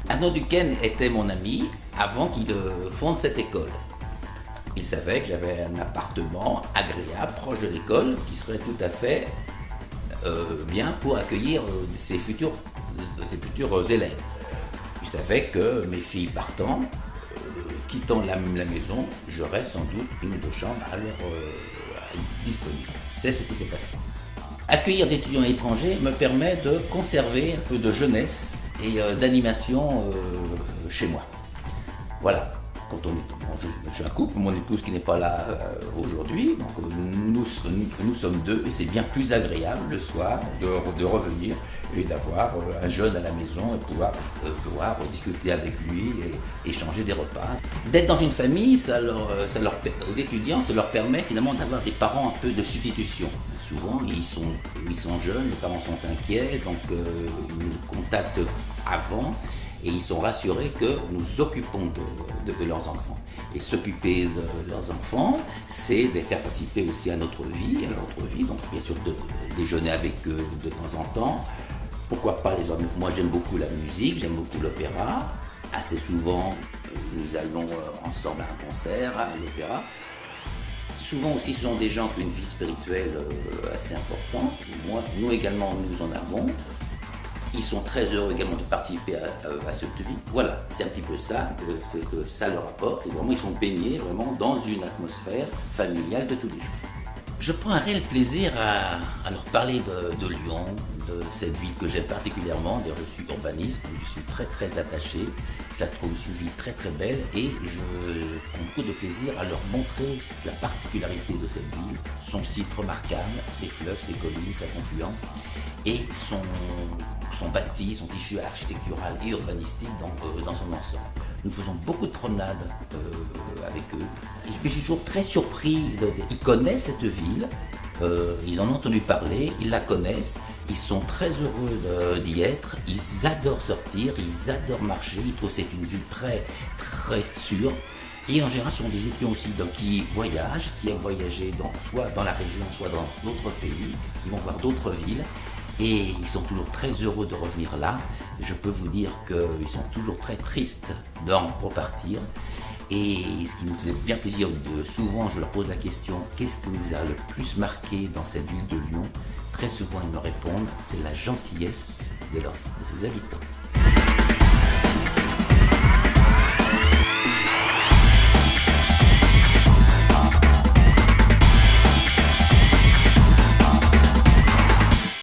Arnaud Duquesne était mon ami avant qu'il fonde cette école. Il savait que j'avais un appartement agréable, proche de l'école, qui serait tout à fait bien pour accueillir ses futurs élèves. Il savait que mes filles partant, quittant la maison, j'aurais sans doute une ou deux chambres disponibles. C'est ce qui s'est passé. Accueillir des étudiants étrangers me permet de conserver un peu de jeunesse et d'animation chez moi. Voilà. Quand je suis un couple, mon épouse qui n'est pas là aujourd'hui, donc nous sommes deux et c'est bien plus agréable le soir de revenir et d'avoir un jeune à la maison et pouvoir discuter avec lui et échanger des repas. D'être dans une famille, aux étudiants, ça leur permet finalement d'avoir des parents un peu de substitution. Souvent, ils sont jeunes, les parents sont inquiets, donc ils nous contactent avant. Et ils sont rassurés que nous occupons de leurs enfants. Et s'occuper de leurs enfants, c'est de les faire participer aussi à notre vie, donc bien sûr de déjeuner avec eux de temps en temps. Pourquoi pas les hommes? Moi j'aime beaucoup la musique, j'aime beaucoup l'opéra. Assez souvent, nous allons ensemble à un concert, à l'opéra. Souvent aussi, ce sont des gens qui ont une vie spirituelle assez importante. Nous également, nous en avons. Ils sont très heureux également de participer à cette vie. Voilà, c'est un petit peu ça que ça leur apporte. C'est vraiment, ils sont baignés vraiment dans une atmosphère familiale de tous les jours. Je prends un réel plaisir à leur parler de Lyon, de cette ville que j'aime particulièrement. D'ailleurs, je suis urbaniste, je suis très très attaché. Je la trouve une ville très très belle et je prends beaucoup de plaisir à leur montrer la particularité de cette ville, son site remarquable, ses fleuves, ses collines, sa confluence et son bâti, son tissu architectural et urbanistique dans son ensemble. Nous faisons beaucoup de promenades avec eux. Et je suis toujours très surpris. Ils connaissent cette ville, ils en ont entendu parler, ils la connaissent, ils sont très heureux d'y être, ils adorent sortir, ils adorent marcher, ils trouvent que c'est une ville très, très sûre. Et en général, ce sont des étudiants aussi qui voyagent, qui aiment voyager soit dans la région, soit dans d'autres pays, qui vont voir d'autres villes. Et ils sont toujours très heureux de revenir là. Je peux vous dire qu'ils sont toujours très tristes d'en repartir. Et ce qui me faisait bien plaisir, souvent je leur pose la question « Qu'est-ce que vous a le plus marqué dans cette ville de Lyon ?» Très souvent ils me répondent « C'est la gentillesse de ses habitants ».